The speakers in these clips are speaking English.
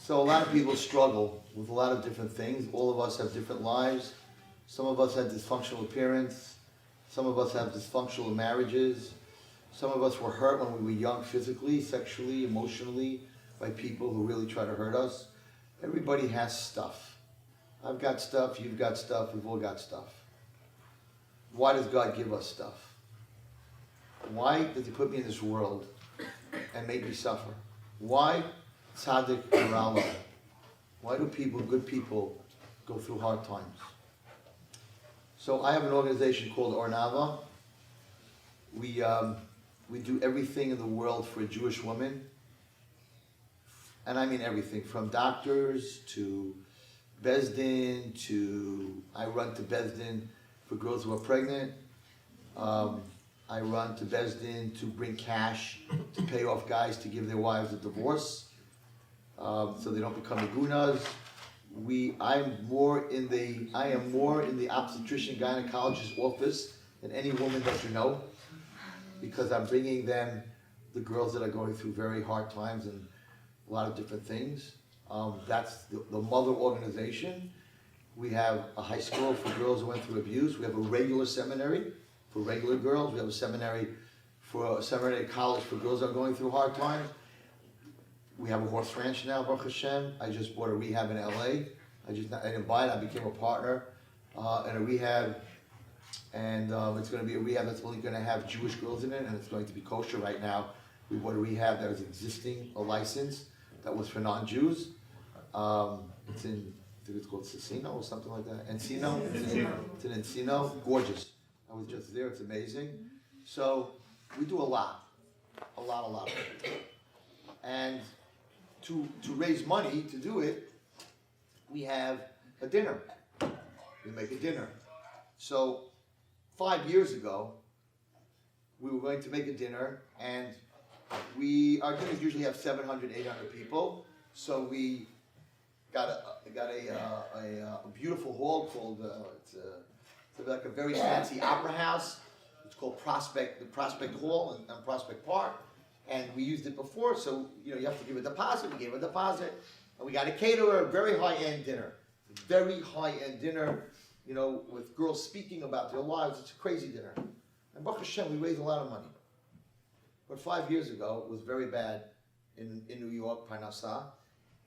So a lot of people struggle with a lot of different things. All of us have different lives. Some of us had dysfunctional appearance. Some of us have dysfunctional marriages. Some of us were hurt when we were young physically, sexually, emotionally, by people who really try to hurt us. Everybody has stuff. I've got stuff, you've got stuff, we've all got stuff. Why does God give us stuff? Why does He put me in this world and make me suffer? Why tzaddik rala? Why do people, good people, go through hard times? So I have an organization called Ornava. We do everything in the world for a Jewish woman. And I mean everything, from doctors to Bezdin to, I run to Bezdin for girls who are pregnant. I run to Bezdin to bring cash to pay off guys to give their wives a divorce, so they don't become agunas. I am more in the obstetrician gynecologist office than any woman that you know, because I'm bringing them the girls that are going through very hard times and a lot of different things. That's the mother organization. We have a high school for girls who went through abuse. We have a regular seminary for regular girls. We have a seminary college for girls that are going through hard times. We have a horse ranch now, Baruch Hashem. I just bought a rehab in LA. I didn't buy it, I became a partner in a rehab. And it's going to be a rehab that's only going to have Jewish girls in it, and it's going to be kosher. Right now, we bought a rehab that is existing, a license that was for non-Jews. It's in, I think it's called Cicino or something like that. Encino? It's in Encino. Gorgeous. I was just there, it's amazing. So we do a lot. And to raise money to do it, we have a dinner. We make a dinner. So 5 years ago, we were going to make a dinner, and our dinners usually have 700, 800 people. So we got a beautiful hall called, it's like a very fancy opera house. It's called the Prospect Hall in Prospect Park. And we used it before, so you have to give a deposit. We gave a deposit, and we got a caterer, a very high-end dinner. Very high-end dinner, with girls speaking about their lives. It's a crazy dinner. And Baruch Hashem, we raised a lot of money. But 5 years ago, it was very bad in New York, Parnassah,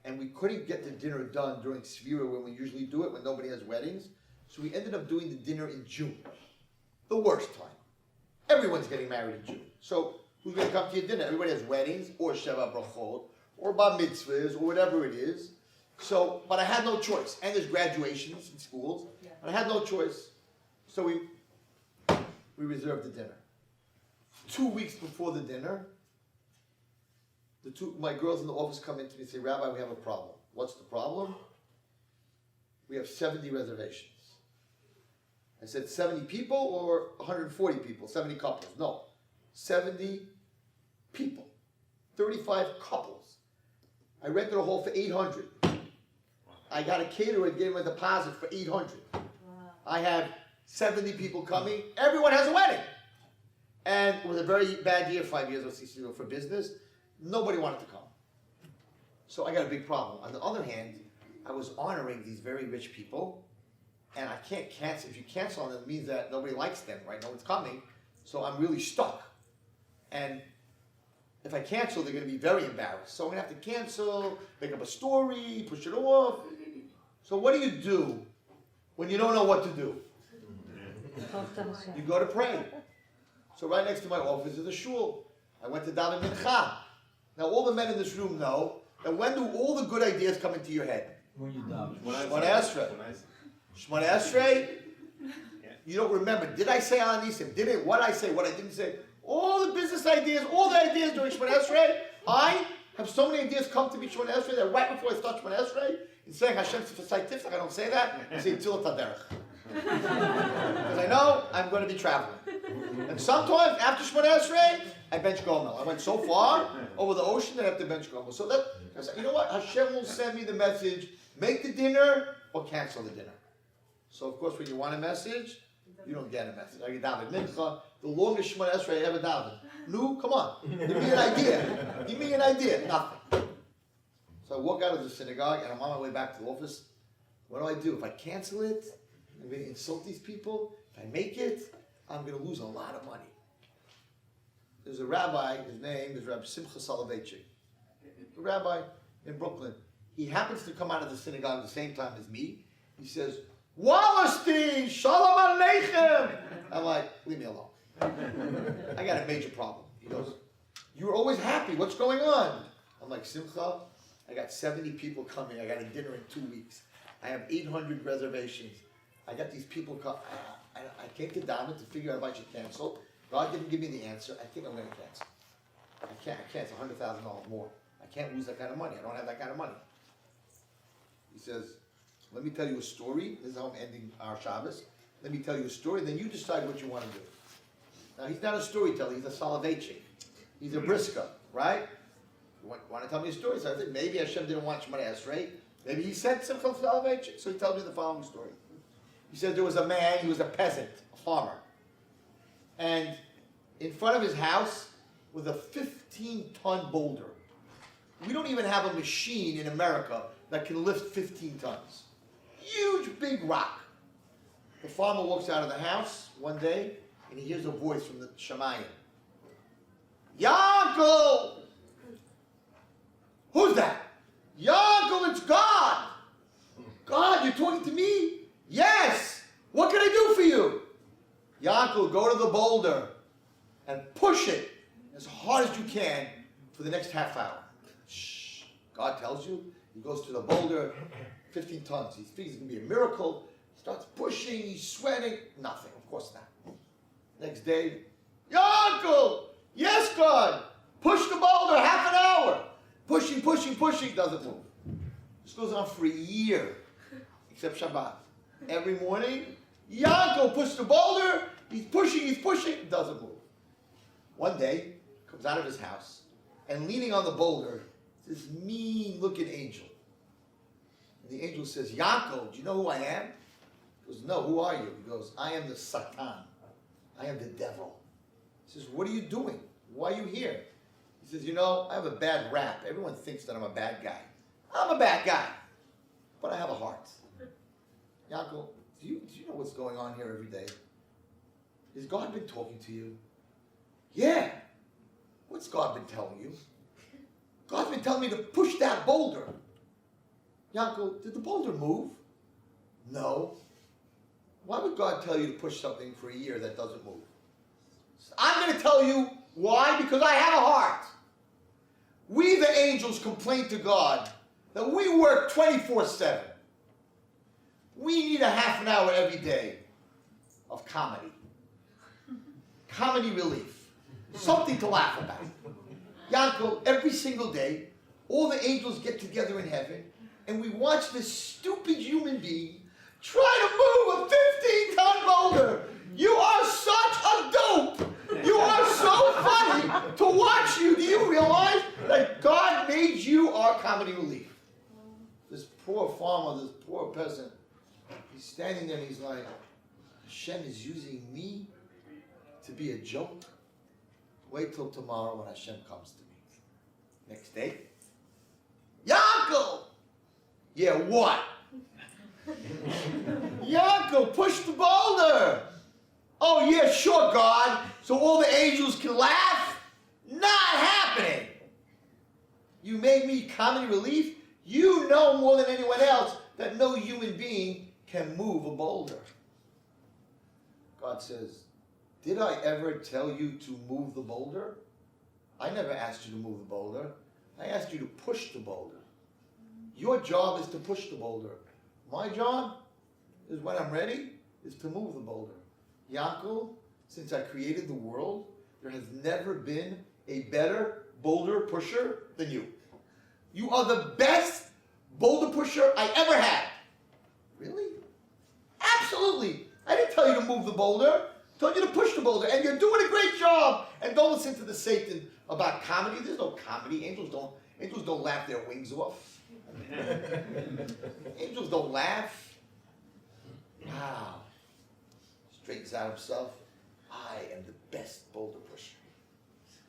and we couldn't get the dinner done during Sefira when we usually do it, when nobody has weddings. So we ended up doing the dinner in June. The worst time. Everyone's getting married in June. So who's going to come to your dinner? Everybody has weddings, or Sheva Brachot, or Bar Mitzvahs, or whatever it is. So, but I had no choice. And there's graduations in schools, and I had no choice. So we reserved the dinner. 2 weeks before the dinner, my girls in the office come in to me and say, Rabbi, we have a problem. What's the problem? We have 70 reservations. I said, 70 people or 140 people, 70 couples? No, 70 people, 35 couples. I rented a hall for 800. I got a caterer and gave him a deposit for 800. Wow. I have 70 people coming. Everyone has a wedding. And it was a very bad year, 5 years ago, for business. Nobody wanted to come. So I got a big problem. On the other hand, I was honoring these very rich people, and I can't cancel. If you cancel on them, it means that nobody likes them, right? No one's coming. So I'm really stuck. And if I cancel, they're going to be very embarrassed. So I'm going to have to cancel, make up a story, push it off. So what do you do when you don't know what to do? You go to pray. So right next to my office is a shul. I went to daven mincha. Now all the men in this room know that when do all the good ideas come into your head? When you daven. Shmoneh Esrei. Shmoneh Esrei. You don't remember. Did I say Al Nisim? What I say? What I didn't say? All the business ideas, all the ideas during Shmoneh Esrei. I have so many ideas come to me Shmoneh Esrei that right before I start Shmoneh Esrei, in saying Hashem Tzifasai Tifsach, I don't say that. I say Tzilat HaDerech. Because I know I'm going to be traveling. And sometimes after Shmoneh Esrei, I bench Gomel. I went so far over the ocean that I have to bench Gomel. So that, I said, you know what? Hashem will send me the message, make the dinner or cancel the dinner. So of course when you want a message, you don't get a message. I get daven mincha, the longest Shmoneh Esrei I ever davened. Lou, come on, give me an idea. Give me an idea. Nothing. So I walk out of the synagogue and I'm on my way back to the office. What do? If I cancel it, I'm going to insult these people. If I make it, I'm going to lose a lot of money. There's a rabbi, his name is Rabbi Simcha Soloveitchik, a rabbi in Brooklyn. He happens to come out of the synagogue at the same time as me. He says, Wallerstein, Shalom Aleichem. I'm like, leave me alone. I got a major problem. He goes, you were always happy. What's going on? I'm like, Simcha, I got 70 people coming. I got a dinner in 2 weeks. I have 800 reservations. I got these people come. I can't get down to figure out if I should cancel. God didn't give me the answer. I think I'm going to cancel. I can't. It's $100,000 more. I can't lose that kind of money. I don't have that kind of money. He says, let me tell you a story. This is how I'm ending our Shabbos. Let me tell you a story, then you decide what you want to do. Now, he's not a storyteller. He's a Soloveitchik. He's a Briska, right? You want to tell me a story? So I think maybe Hashem didn't want Shemona Esrei. Maybe he sent Simcha Soloveitchik. So he tells me the following story. He said there was a man, he was a peasant, a farmer. And in front of his house was a 15-ton boulder. We don't even have a machine in America that can lift 15 tons. Huge, big rock. The farmer walks out of the house one day, and he hears a voice from the Shemayim. Yaakov! Who's that? Yaakov, it's God! God, you're talking to me? Yes! What can I do for you? Yaakov, go to the boulder and push it as hard as you can for the next half hour. Shh. God tells you. He goes to the boulder, 15 tons. He thinks it's going to be a miracle. Starts pushing, he's sweating. Nothing, of course not. Next day, Yaakov! Yes, God! Push the boulder, half an hour. Pushing, doesn't move. This goes on for a year, except Shabbat. Every morning, Yaakov pushes the boulder, he's pushing, doesn't move. One day, comes out of his house, and leaning on the boulder, this mean-looking angel. And the angel says, Yaakov, do you know who I am? He goes, no, who are you? He goes, I am the Satan. I am the devil. He says, what are you doing? Why are you here? He says, I have a bad rap. Everyone thinks that I'm a bad guy. I'm a bad guy, but I have a heart. Yaakov, do you know what's going on here every day? Has God been talking to you? Yeah. What's God been telling you? God's been telling me to push that boulder. Yaakov, did the boulder move? No. Why would God tell you to push something for a year that doesn't move? I'm going to tell you why, because I have a heart. We, the angels, complain to God that we work 24/7. We need a half an hour every day of comedy. Comedy relief. Something to laugh about. Yaakov, every single day, all the angels get together in heaven, and we watch this stupid human being try to move a 15-ton boulder. You are such a dope. You are so funny to watch you. Do you realize that God made you our comedy relief? This poor farmer, this poor peasant, he's standing there and he's like, Hashem is using me to be a joke? Wait till tomorrow when Hashem comes to me. Next day, Yaakov! Yeah, what? Yaakov, push the boulder! Oh yeah, sure, God. So all the angels can laugh? Not happening! You made me comedy relief? You know more than anyone else that no human being can move a boulder. God says, did I ever tell you to move the boulder? I never asked you to move the boulder. I asked you to push the boulder. Your job is to push the boulder. My job is when I'm ready, is to move the boulder. Yaakov, since I created the world, there has never been a better boulder pusher than you. You are the best boulder pusher I ever had. Really? Absolutely. I didn't tell you to move the boulder. I told you to push the boulder. And you're doing a great job. And don't listen to the Satan about comedy. There's no comedy. Angels don't laugh their wings off. Angels don't laugh. Wow. Straightens out himself. I am the best boulder pusher.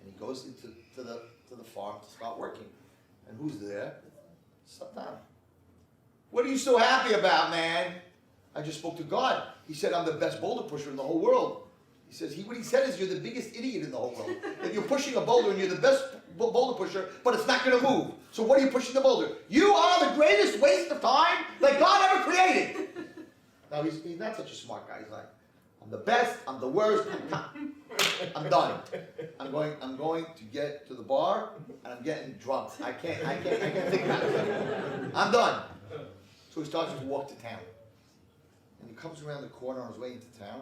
And he goes into the farm to start working. And who's there? Satan. What are you so happy about, man? I just spoke to God. He said I'm the best boulder pusher in the whole world. He says, what he said is you're the biggest idiot in the whole world. If you're pushing a boulder and you're the best boulder pusher, but it's not going to move. So what are you pushing the boulder? You are the greatest waste of time that God ever created. Now he's not such a smart guy. He's like, I'm the best, I'm the worst, I'm done. I'm going to get to the bar and I'm getting drunk. I can't think about it anymore. I'm done. So he starts to walk to town. And he comes around the corner on his way into town.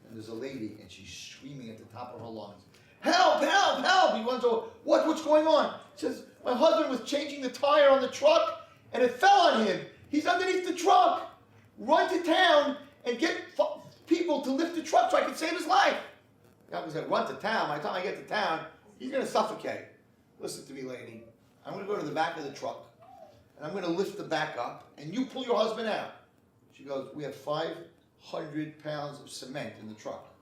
And there's a lady, and she's screaming at the top of her lungs, help, help, help! He runs over, what's going on? He says, my husband was changing the tire on the truck, and it fell on him. He's underneath the truck. Run to town and get people to lift the truck so I can save his life. The guy said, run to town. By the time I get to town, he's going to suffocate. Listen to me, lady. I'm going to go to the back of the truck, and I'm going to lift the back up, and you pull your husband out. She goes, we have 500 pounds of cement in the truck.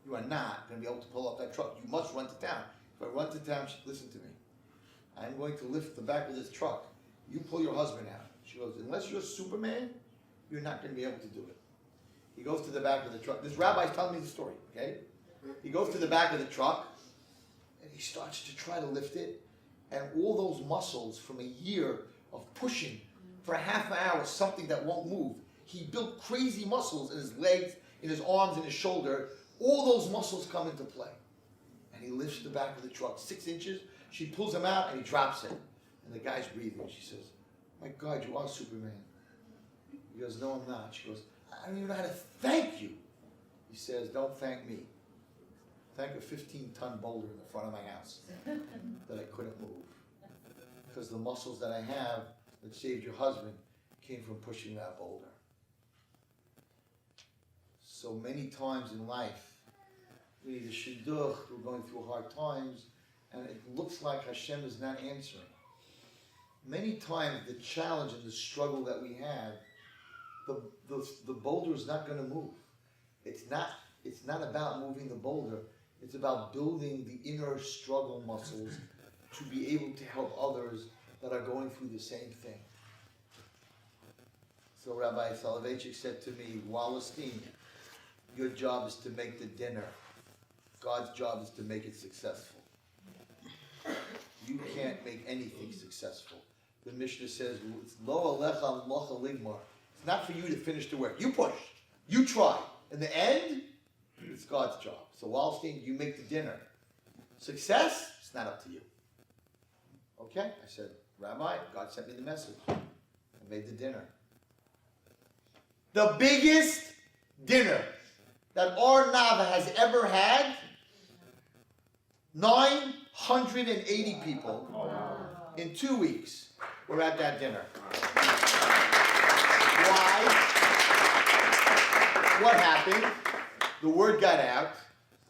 You are not going to be able to pull up that truck. You must run to town. If I run to town, listen to me. I'm going to lift the back of this truck. You pull your husband out. She goes, unless you're Superman, you're not going to be able to do it. He goes to the back of the truck. This rabbi's telling me the story, okay? He goes to the back of the truck, and he starts to try to lift it, and all those muscles from a year of pushing for a half an hour, something that won't move. He built crazy muscles in his legs, in his arms, in his shoulder. All those muscles come into play. And he lifts the back of the truck 6 inches. She pulls him out, and he drops it. And the guy's breathing. She says, my God, you are Superman. He goes, no, I'm not. She goes, I don't even know how to thank you. He says, don't thank me. Thank a 15-ton boulder in the front of my house that I couldn't move. Because the muscles that I have that saved your husband came from pushing that boulder. So many times in life, we need a shidduch, we're going through hard times, and it looks like Hashem is not answering. Many times the challenge and the struggle that we have, the boulder is not going to move. It's not about moving the boulder. It's about building the inner struggle muscles to be able to help others that are going through the same thing. So Rabbi Soloveitchik said to me, Wallerstein, your job is to make the dinner. God's job is to make it successful. You can't make anything successful. The Mishnah says, it's lo alecha mocha ligmar. It's not for you to finish the work. You push. You try. In the end, it's God's job. So Wallerstein, you make the dinner. Success, it's not up to you. Okay? I said, Rabbi, God sent me the message. I made the dinner. The biggest dinner that our Nava has ever had, 980 people in 2 weeks were at that dinner. Why? What happened? The word got out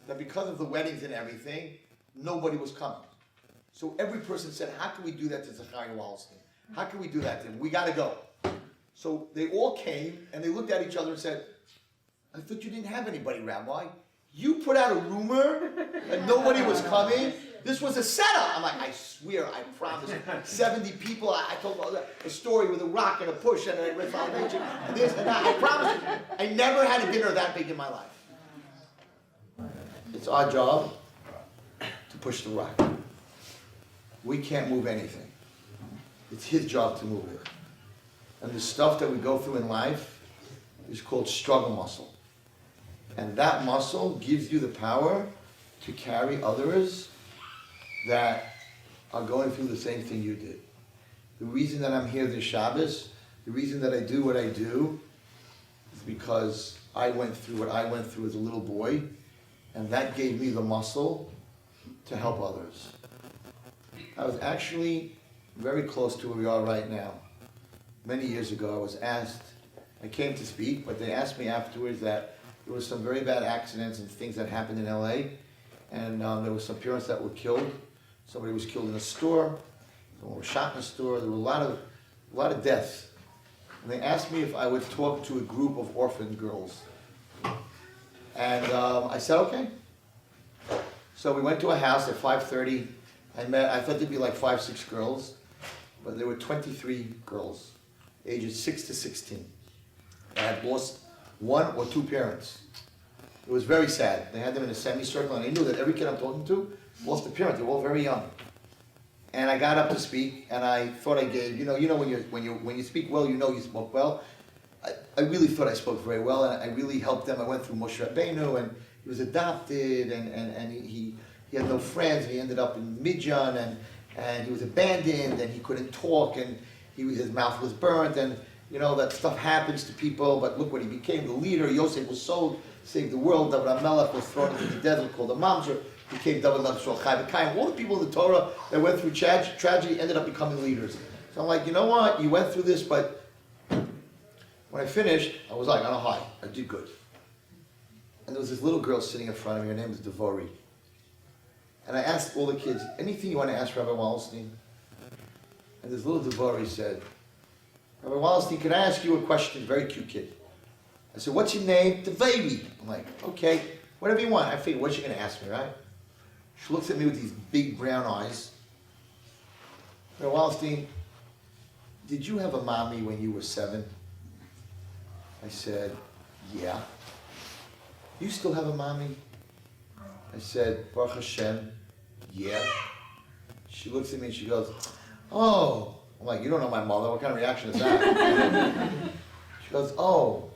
that because of the weddings and everything, nobody was coming. So every person said, how can we do that to Zecharia Wallerstein? How can we do that to him? We got to go. So they all came and they looked at each other and said, I thought you didn't have anybody, Rabbi. You put out a rumor that nobody was coming. This was a setup. I'm like, I swear, I promise. 70 people. I told a story with a rock and a push and a riff on nature and this and that. I promise you, I never had a dinner that big in my life. It's our job to push the rock. We can't move anything. It's his job to move it. And the stuff that we go through in life is called struggle muscle. And that muscle gives you the power to carry others that are going through the same thing you did. The reason that I'm here this Shabbos, the reason that I do what I do, is because I went through what I went through as a little boy, and that gave me the muscle to help others. I was actually very close to where we are right now. Many years ago, I was asked, I came to speak, but they asked me afterwards that there were some very bad accidents and things that happened in LA, and there were some parents that were killed. Somebody was killed in a store, someone was shot in a store. There were a lot of deaths. And they asked me if I would talk to a group of orphan girls. And I said, okay. So we went to a house at 5:30. I thought there'd be like 5, 6 girls. but there were 23 girls, ages 6 to 16. They had lost one or two parents. It was very sad. They had them in a semicircle, and I knew that every kid I'm talking to lost a parent. They were all very young. And I got up to speak, and I thought I gave, when you speak well, you know you spoke well. I really thought I spoke very well, and I really helped them. I went through Moshe Rabbeinu, and he was adopted, and he had no friends, and he ended up in Midian, and he was abandoned, and he couldn't talk, and his mouth was burnt, and that stuff happens to people, but look what he became, the leader. Yosef was sold, saved the world. David HaMelech was thrown into the desert, called a mamzer, became David HaMelech Chai B'Kayim. All the people in the Torah that went through tragedy ended up becoming leaders. So I'm like, you know what, you went through this, but when I finished, I was like on a high. I did good. And there was this little girl sitting in front of me. Her name is Devorah. And I asked all the kids, anything you want to ask Rabbi Wallerstein? And this little Devorah said, Rabbi Wallerstein, can I ask you a question? Very cute kid. I said, what's your name? Devorah. I'm like, okay, whatever you want. I figured, what's she going to ask me, right? She looks at me with these big brown eyes. Rabbi Wallerstein, did you have a mommy when you were 7? I said, yeah. You still have a mommy? I said, Baruch Hashem, yeah. She looks at me and she goes, oh. I'm like, you don't know my mother. What kind of reaction is that? She goes, oh,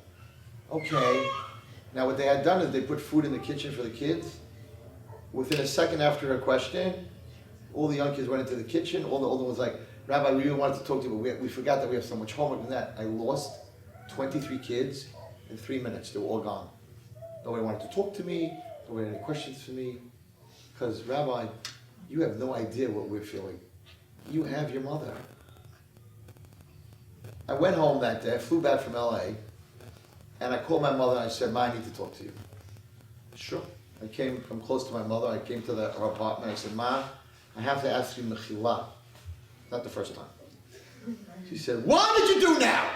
okay. Now what they had done is they put food in the kitchen for the kids. Within a second after her question, all the young kids went into the kitchen. All the older ones like, Rabbi, we really wanted to talk to you, but we forgot that we have so much homework and that. I lost 23 kids in 3 minutes. They were all gone. Nobody wanted to talk to me. Nobody had any questions for me. Because, Rabbi, you have no idea what we're feeling. You have your mother. I went home that day. I flew back from LA. And I called my mother and I said, Ma, I need to talk to you. Sure. I'm close to my mother. I came to her apartment. I said, Ma, I have to ask you mechila. Not the first time. She said, what did you do now?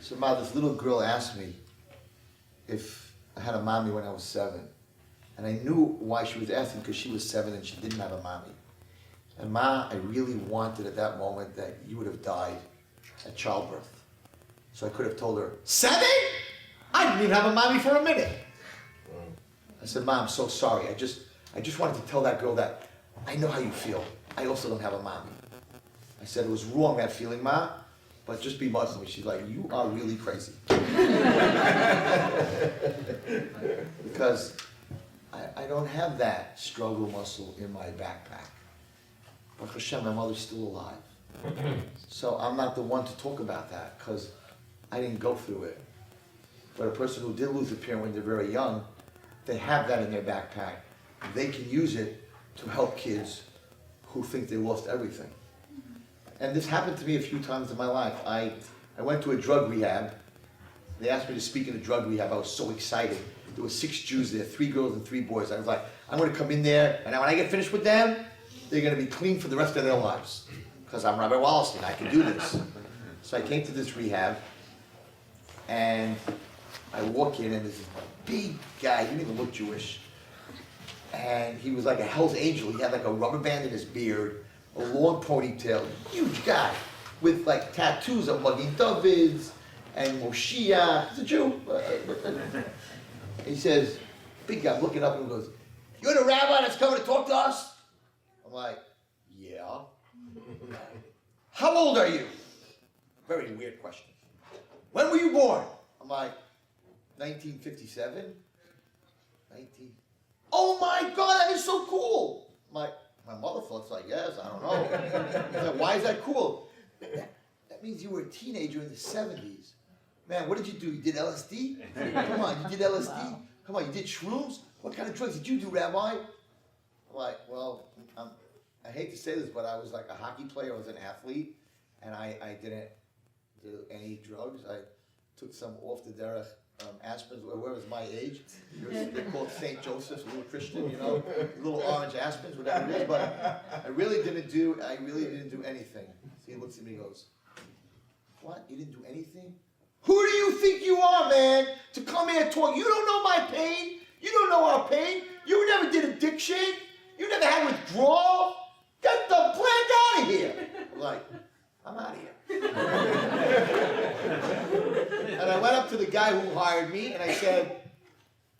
So, Ma, this little girl asked me if I had a mommy when I was 7. And I knew why she was asking, because she was 7 and she didn't have a mommy. And Ma, I really wanted at that moment that you would have died at childbirth. So I could have told her, 7? I didn't even have a mommy for a minute. I said, Ma, I'm so sorry. I just wanted to tell that girl that I know how you feel. I also don't have a mommy. I said, it was wrong, that feeling, Ma, but just be Muslim. She's like, you are really crazy. Because I don't have that struggle muscle in my backpack. Baruch Hashem, my mother's still alive. So I'm not the one to talk about that, because I didn't go through it. But a person who did lose a parent when they're very young, they have that in their backpack. They can use it to help kids who think they lost everything. And this happened to me a few times in my life. I went to a drug rehab. They asked me to speak in a drug rehab. I was so excited. There were 6 Jews there, 3 girls and 3 boys. I was like, I'm going to come in there, and when I get finished with them, they're going to be clean for the rest of their lives. Because I'm Rabbi Wallerstein, I can do this. So I came to this rehab, and I walk in, and there's this big guy, he didn't even look Jewish. And he was like a Hell's Angel. He had like a rubber band in his beard, a long ponytail, huge guy, with like tattoos of Magen Davids and Moshiach. He's a Jew. He says, big guy, I'm looking up and goes, you're the rabbi that's coming to talk to us? I'm like, yeah. How old are you? Very weird question. When were you born? I'm like, 1957? 19. Oh my God, that is so cool. I'm like, my mother thought so, I guess, I don't know. He's like, why is that cool? That means you were a teenager in the 70s. Man, what did you do? You did LSD? Come on, you did LSD? Wow. Come on, you did shrooms? What kind of drugs did you do, Rabbi? I'm like, well, I hate to say this, but I was like a hockey player, I was an athlete, and I didn't do any drugs. I took some off the derech aspirins, whoever was my age. They're called St. Joseph's, a little Christian, you know, little orange aspirins, whatever it is, but I really didn't do anything. So he looks at me and goes, what, you didn't do anything? Who do you think you are, man, to come here and talk? You don't know my pain. You don't know our pain. You never did addiction. You never had withdrawal. Get the blank out out of here. I'm like, I'm out of here. And I went up to the guy who hired me and I said,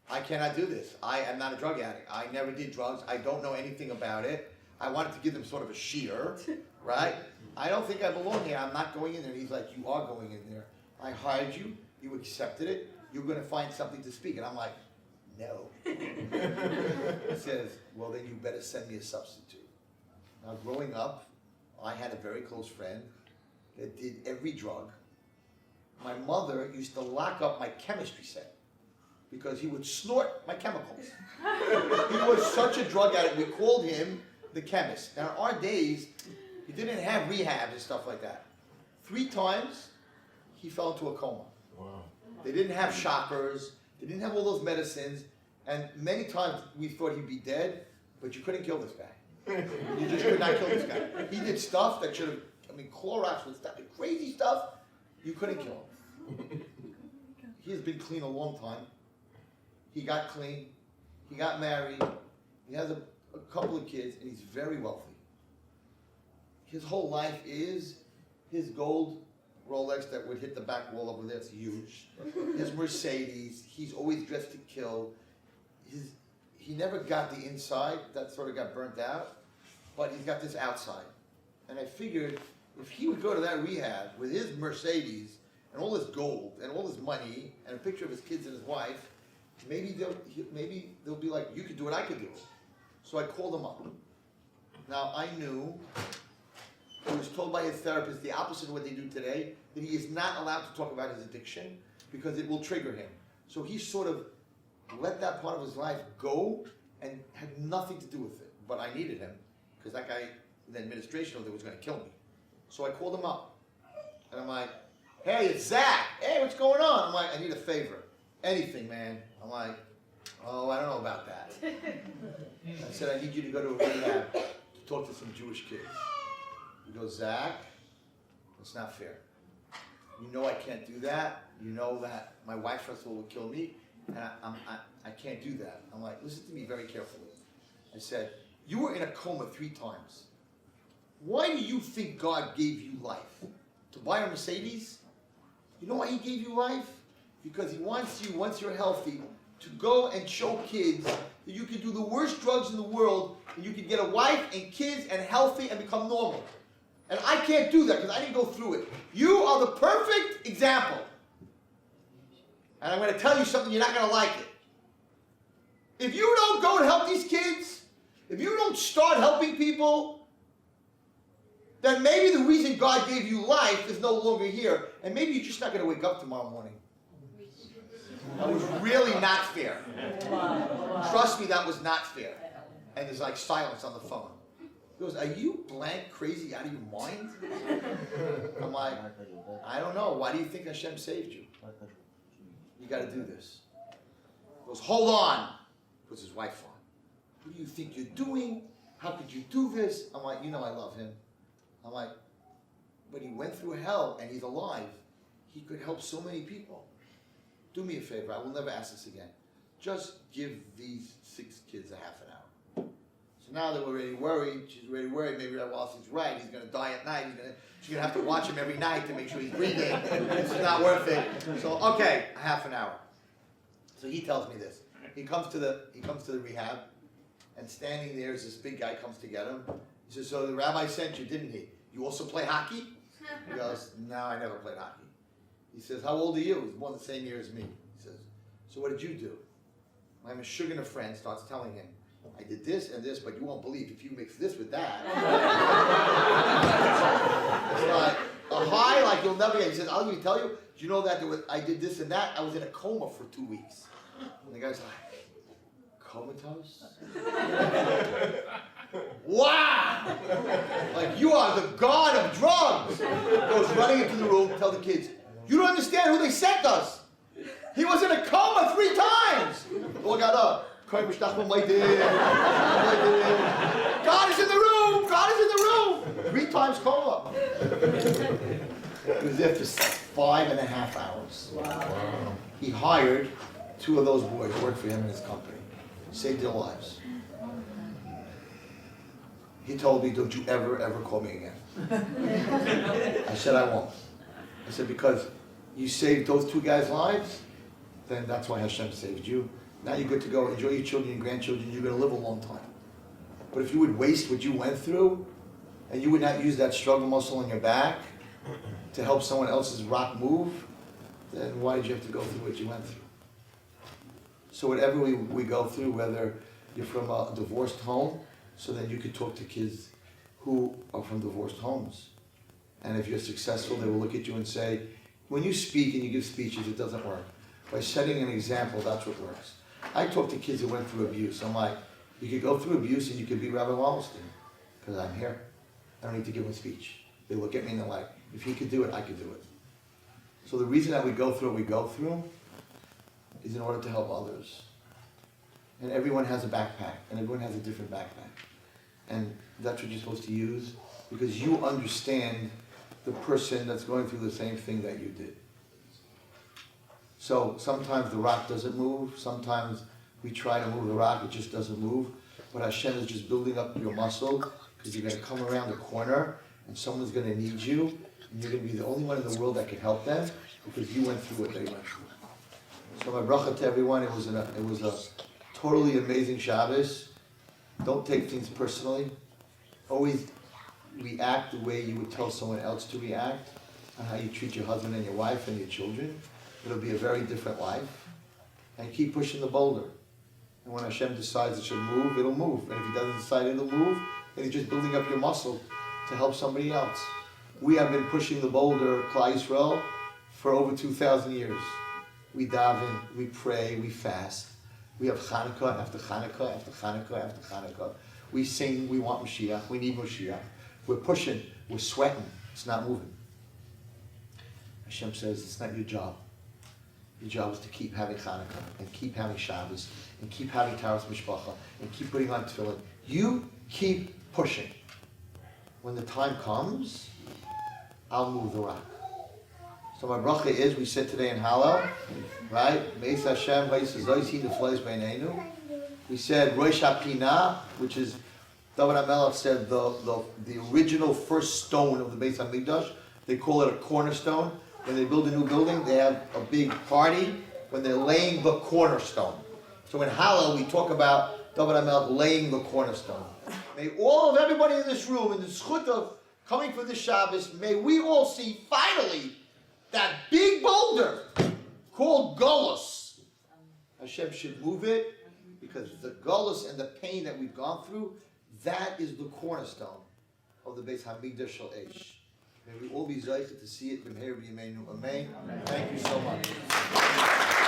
I cannot do this. I am not a drug addict. I never did drugs. I don't know anything about it. I wanted to give them sort of a sheer, right? I don't think I belong here. I'm not going in there. And he's like, you are going in there. I hired you. You accepted it. You're going to find something to speak. And I'm like, no. He says, well, then you better send me a substitute. Now, growing up, I had a very close friend that did every drug. My mother used to lock up my chemistry set because he would snort my chemicals. He was such a drug addict. We called him the chemist. Now, in our days, he didn't have rehab and stuff like that. 3 times, he fell into a coma. Wow. They didn't have shockers. They didn't have all those medicines. And many times, we thought he'd be dead, but you couldn't kill this guy. You just could not kill this guy. He did stuff that should have, Clorox was stuff, crazy stuff. You couldn't kill him. He has been clean a long time. He got clean. He got married. He has a couple of kids, and he's very wealthy. His whole life is his gold Rolex that would hit the back wall over there. It's huge. His Mercedes. He's always dressed to kill. He never got the inside. That sort of got burnt out. But he's got this outside. And I figured if he would go to that rehab with his Mercedes and all his gold and all his money and a picture of his kids and his wife, maybe they'll be like, you could do what I could do. So I called him up. Now I knew, he was told by his therapist the opposite of what they do today, that he is not allowed to talk about his addiction because it will trigger him. So he sort of let that part of his life go and had nothing to do with it. But I needed him because that guy in the administration was going to kill me. So I called him up. And I'm like, hey, it's Zach. Hey, what's going on? I'm like, I need a favor. Anything, man. I'm like, oh, I don't know about that. I said, I need you to go to a rehab to talk to some Jewish kids. He goes, Zach, that's not fair. You know I can't do that. You know that my wife, first of all, would kill me. And I can't do that. I'm like, listen to me very carefully. I said, you were in a coma 3 times. Why do you think God gave you life? To buy a Mercedes? You know why he gave you life? Because he wants you, once you're healthy, to go and show kids that you can do the worst drugs in the world and you can get a wife and kids and healthy and become normal. And I can't do that because I didn't go through it. You are the perfect example. And I'm going to tell you something, you're not going to like it. If you don't go and help these kids, if you don't start helping people, then maybe the reason God gave you life is no longer here. And maybe you're just not going to wake up tomorrow morning. That was really not fair. Trust me, that was not fair. And there's like silence on the phone. He goes, are you blank, crazy, out of your mind? I'm like, I don't know. Why do you think Hashem saved you? You got to do this. He goes, hold on. Puts his wife on. What do you think you're doing? How could you do this? I'm like, you know I love him. I'm like, but he went through hell and he's alive. He could help so many people. Do me a favor. I will never ask this again. Just give these 6 kids a half an hour. So now they were already worried. She's already worried. Maybe while she's right, he's going to die at night. She's going to have to watch him every night to make sure he's breathing. It's not worth it. So, okay, a half an hour. So he tells me this. He comes to the rehab, and standing there is this big guy comes to get him. He says, so the rabbi sent you, didn't he? You also play hockey? He goes, no, I never played hockey. He says, how old are you? He's born the same year as me. He says, so what did you do? My Meshuggah friend starts telling him, I did this and this, but you won't believe if you mix this with that. It's like a high like you'll never get. He says, I'll even tell you, do you know that I did this and that? I was in a coma for 2 weeks. And the guy's like, comatose? Wow! Like, you are the god of drugs! Goes running into the room, tell the kids, you don't understand who they sent us! He was in a coma 3 times! All got up. God is in the room! God is in the room! 3 times coma. He was there for 5.5 hours. Wow. He hired 2 of those boys to work for him in his company. Saved their lives. He told me, don't you ever call me again. I said, I won't. I said, because you saved those two guys' lives, then that's why Hashem saved you. Now you're good to go. Enjoy your children and grandchildren. You're going to live a long time. But if you would waste what you went through, and you would not use that struggle muscle in your back to help someone else's rock move, then why did you have to go through what you went through? So whatever we go through, whether you're from a divorced home, so then you could talk to kids who are from divorced homes. And if you're successful, they will look at you and say, when you speak and you give speeches, it doesn't work. By setting an example, that's what works. I talk to kids who went through abuse. I'm like, you could go through abuse and you could be Rabbi Wallerstein, because I'm here. I don't need to give a speech. They look at me and they're like, if he could do it, I could do it. So the reason that we go through what we go through is in order to help others. And everyone has a backpack, and everyone has a different backpack. And that's what you're supposed to use, because you understand the person that's going through the same thing that you did. So sometimes the rock doesn't move, sometimes we try to move the rock, it just doesn't move. But Hashem is just building up your muscle, because you're going to come around the corner, and someone's going to need you, and you're going to be the only one in the world that can help them, because you went through what they went through. So my bracha to everyone, it was a totally amazing Shabbos. Don't take things personally. Always react the way you would tell someone else to react, on how you treat your husband and your wife and your children. It'll be a very different life. And keep pushing the boulder. And when Hashem decides it should move, it'll move. And if He doesn't decide it'll move, then He's just building up your muscle to help somebody else. We have been pushing the boulder, Klal Yisrael, for over 2,000 years. We daven, we pray, we fast. We have Chanukah after Chanukah after Chanukah after Chanukah. We sing, we want Mashiach, we need Mashiach. We're pushing, we're sweating, it's not moving. Hashem says, it's not your job. Your job is to keep having Chanukah, and keep having Shabbos, and keep having Taras Mishpacha, and keep putting on tefillin. You keep pushing. When the time comes, I'll move the rock. So my bracha is, we said today in Hallel, right? Meis Hashem, Vayisazayis the flies beinenu. We said Rosh HaPinah, which is, David HaMelech said the original first stone of the Beis HaMikdash. They call it a cornerstone. When they build a new building, they have a big party when they're laying the cornerstone. So in Hallel, we talk about David HaMelech laying the cornerstone. May all of everybody in this room, in the zchut of coming for this Shabbos, may we all see finally that big boulder called Golus. Hashem should move it, because the Golus and the pain that we've gone through, that is the cornerstone of the Beis HaMikdash Shel Eish. May we all be zeichet to see it. Amen. Thank you so much.